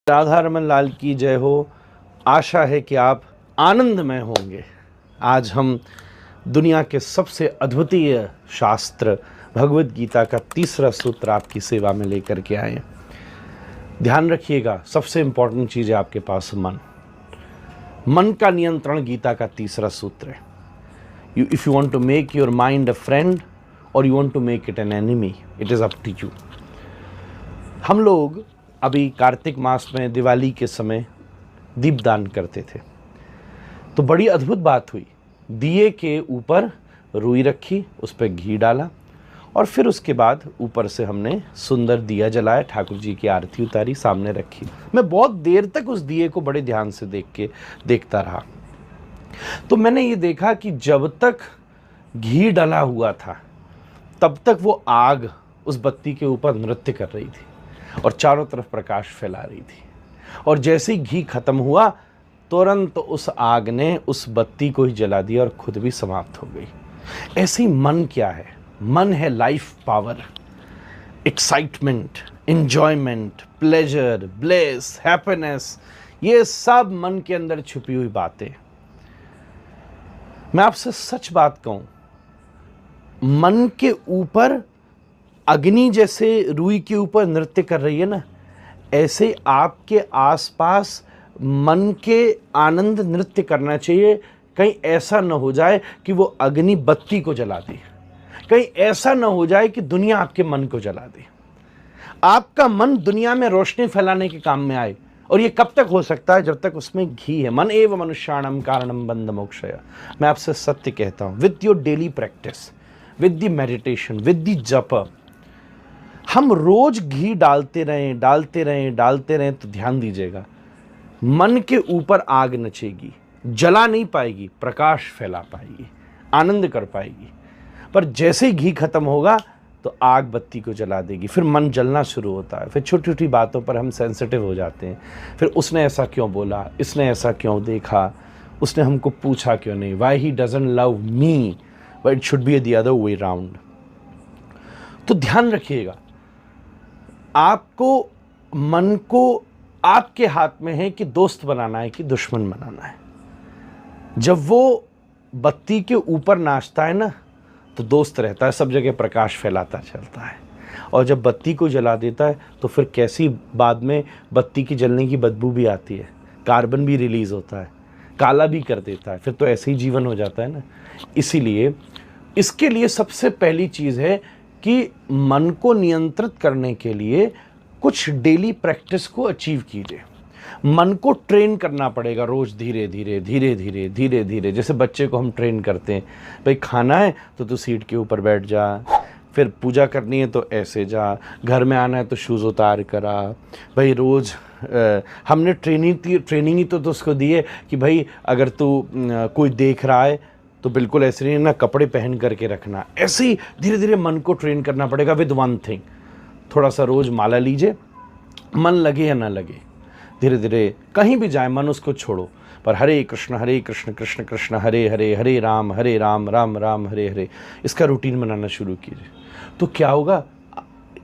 राधा रमन लाल की जय हो। आशा है कि आप आनंदमय होंगे। आज हम दुनिया के सबसे अद्वितीय शास्त्र भगवत गीता का तीसरा सूत्र आपकी सेवा में लेकर के आए हैं। ध्यान रखिएगा, सबसे इंपॉर्टेंट चीज़ है आपके पास मन का नियंत्रण गीता का तीसरा सूत्र है। If you want to make your mind a friend और you want to make it an enemy, it is up to you. हम लोग अभी कार्तिक मास में दिवाली के समय दीपदान करते थे, तो बड़ी अद्भुत बात हुई। दिए के ऊपर रुई रखी, उस पर घी डाला और फिर उसके बाद ऊपर से हमने सुंदर दिया जलाया, ठाकुर जी की आरती उतारी, सामने रखी। मैं बहुत देर तक उस दिए को बड़े ध्यान से देखता रहा। तो मैंने ये देखा कि जब तक घी डला हुआ था तब तक वो आग उस बत्ती के ऊपर नृत्य कर रही थी और चारों तरफ प्रकाश फैला रही थी। और जैसे ही घी खत्म हुआ तुरंत उस आग ने उस बत्ती को ही जला दिया और खुद भी समाप्त हो गई। ऐसे ही मन क्या है? मन है life power, excitement, enjoyment, pleasure, bless, happiness. ये सब मन के अंदर छुपी हुई बातें। मैं आपसे सच बात कहूं, मन के ऊपर अग्नि जैसे रुई के ऊपर नृत्य कर रही है ना, ऐसे आपके आसपास मन के आनंद नृत्य करना चाहिए। कहीं ऐसा न हो जाए कि वो अग्नि बत्ती को जला दे, कहीं ऐसा न हो जाए कि दुनिया आपके मन को जला दे। आपका मन दुनिया में रोशनी फैलाने के काम में आए, और ये कब तक हो सकता है? जब तक उसमें घी है। मन एव मनुष्याणम कारणम बंध मोक्षय। मैं आपसे सत्य कहता हूं, with your daily practice, with the meditation, with the जप, हम रोज घी डालते रहें तो ध्यान दीजिएगा, मन के ऊपर आग नचेगी, जला नहीं पाएगी, प्रकाश फैला पाएगी, आनंद कर पाएगी। पर जैसे ही घी खत्म होगा तो आग बत्ती को जला देगी, फिर मन जलना शुरू होता है। फिर छोटी छोटी बातों पर हम सेंसिटिव हो जाते हैं। फिर उसने ऐसा क्यों बोला, इसने ऐसा क्यों देखा, उसने हमको पूछा क्यों नहीं, why he doesn't love me, but it should be the other way round. तो ध्यान रखिएगा, आपको मन को आपके हाथ में है कि दोस्त बनाना है कि दुश्मन बनाना है। जब वो बत्ती के ऊपर नाचता है ना तो दोस्त रहता है, सब जगह प्रकाश फैलाता चलता है। और जब बत्ती को जला देता है तो फिर कैसी बाद में बत्ती की जलने की बदबू भी आती है, कार्बन भी रिलीज होता है, काला भी कर देता है, फिर तो ऐसे ही जीवन हो जाता है ना। इसीलिए इसके लिए सबसे पहली चीज़ है कि मन को नियंत्रित करने के लिए कुछ डेली प्रैक्टिस को अचीव कीजिए। मन को ट्रेन करना पड़ेगा रोज, धीरे धीरे। जैसे बच्चे को हम ट्रेन करते हैं, भाई खाना है तो तू सीट के ऊपर बैठ जा, फिर पूजा करनी है तो ऐसे जा, घर में आना है तो शूज़ उतार कर आ। भाई रोज़ हमने ट्रेनिंग ही तो उसको दी है कि भाई अगर तू कोई देख रहा है तो बिल्कुल ऐसे नहीं ना, कपड़े पहन करके रखना। ऐसे ही धीरे धीरे मन को ट्रेन करना पड़ेगा विद वन थिंग। थोड़ा सा रोज माला लीजिए, मन लगे या ना लगे, धीरे धीरे कहीं भी जाए मन उसको छोड़ो, पर हरे कृष्ण कृष्ण कृष्ण हरे हरे, हरे राम राम राम हरे हरे, इसका रूटीन बनाना शुरू कीजिए। तो क्या होगा,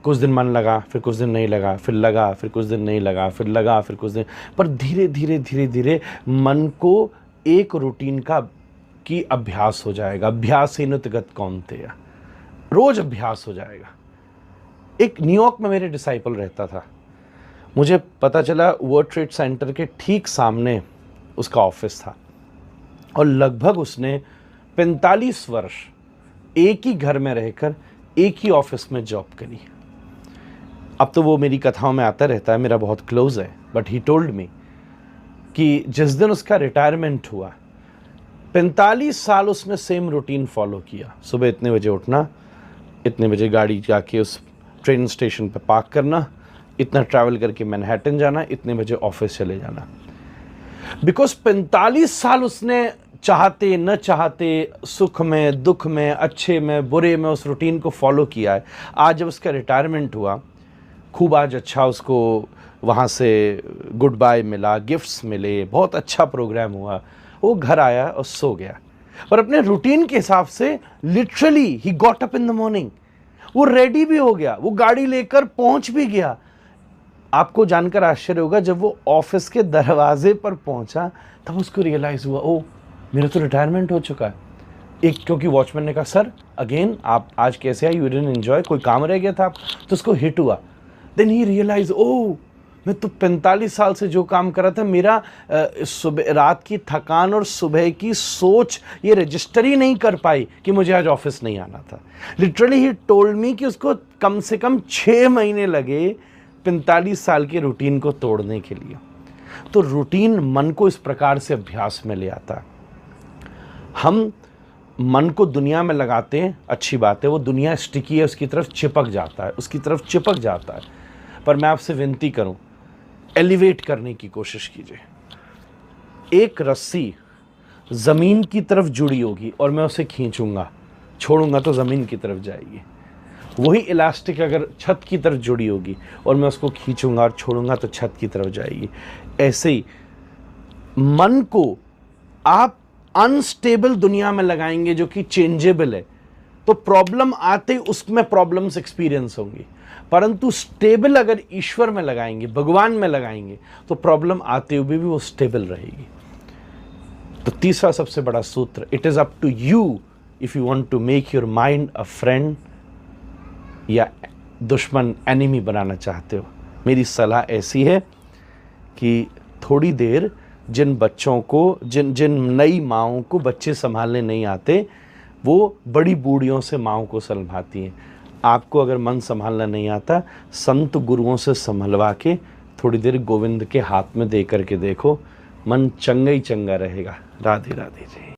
कुछ दिन मन लगा, फिर कुछ दिन नहीं लगा, फिर लगा, फिर कुछ दिन नहीं लगा, फिर लगा, फिर कुछ दिन, पर धीरे धीरे मन को एक रूटीन की अभ्यास हो जाएगा। अभ्यासेन गत कौन्तेय, रोज अभ्यास हो जाएगा। एक न्यूयॉर्क में मेरे डिसाइपल रहता था, मुझे पता चला वर्ल्ड ट्रेड सेंटर के ठीक सामने उसका ऑफिस था, और लगभग उसने 45 वर्ष एक ही घर में रहकर एक ही ऑफिस में जॉब करी। अब तो वो मेरी कथाओं में आता रहता है, मेरा बहुत क्लोज है। बट ही टोल्ड मी कि जिस दिन उसका रिटायरमेंट हुआ, 45 साल उसने सेम रूटीन फॉलो किया। सुबह इतने बजे उठना, इतने बजे गाड़ी जाके उस ट्रेन स्टेशन पे पार्क करना, इतना ट्रैवल करके मैनहट्टन जाना, इतने बजे ऑफिस चले जाना। बिकॉज 45 साल उसने चाहते न चाहते, सुख में दुख में, अच्छे में बुरे में, उस रूटीन को फॉलो किया है। आज जब उसका रिटायरमेंट हुआ, खूब आज अच्छा उसको वहाँ से गुड बाय मिला, गिफ्ट्स मिले, बहुत अच्छा प्रोग्राम हुआ। वो घर आया और सो गया, पर अपने रूटीन के हिसाब से literally he got up in the morning. वो रेडी भी हो गया, वो गाड़ी लेकर पहुंच भी गया, आपको जानकर आश्चर्य होगा, जब वो ऑफिस के दरवाजे पर पहुंचा तब उसको रियलाइज हुआ, ओ मेरा तो रिटायरमेंट हो चुका है। एक, क्योंकि वॉचमैन ने कहा सर अगेन आप आज कैसे आए, यू डिडंट एंजॉय, कोई काम रह गया था आप, तो उसको हिट हुआ। देन ही रियलाइज, ओ मैं तो 45 साल से जो काम कर रहा था, मेरा सुबह रात की थकान और सुबह की सोच ये रजिस्टर ही नहीं कर पाई कि मुझे आज ऑफिस नहीं आना था। लिटरली ही टोल्ड मी कि उसको कम से कम 6 महीने लगे 45 साल के रूटीन को तोड़ने के लिए। तो रूटीन मन को इस प्रकार से अभ्यास में ले आता है। हम मन को दुनिया में लगाते हैं, अच्छी बात है, वो दुनिया स्टिकी है, उसकी तरफ चिपक जाता है, पर मैं आपसे विनती करूं, एलिवेट करने की कोशिश कीजिए। एक रस्सी ज़मीन की तरफ जुड़ी होगी और मैं उसे खींचूंगा, छोड़ूंगा तो ज़मीन की तरफ जाएगी। वही इलास्टिक अगर छत की तरफ जुड़ी होगी और मैं उसको खींचूंगा और छोड़ूंगा तो छत की तरफ जाएगी। ऐसे ही मन को आप अनस्टेबल दुनिया में लगाएंगे जो कि चेंजेबल है, तो प्रॉब्लम आते ही उसमें प्रॉब्लम्स एक्सपीरियंस होंगी। परंतु स्टेबल अगर ईश्वर में लगाएंगे, भगवान में लगाएंगे, तो प्रॉब्लम आते हुए भी वो स्टेबल रहेगी। तो तीसरा सबसे बड़ा सूत्र, it is up to you if you want to make your mind a friend या दुश्मन, एनिमी बनाना चाहते हो। मेरी सलाह ऐसी है कि थोड़ी देर जिन बच्चों को, जिन नई माँओं को बच्चे संभालने नहीं आते, वो बड़ी बूढ़ियों से माँओं को संभालती हैं। आपको अगर मन संभालना नहीं आता, संत गुरुओं से संभलवा के थोड़ी देर गोविंद के हाथ में दे करके देखो, मन चंगा ही चंगा रहेगा। राधे राधे जी।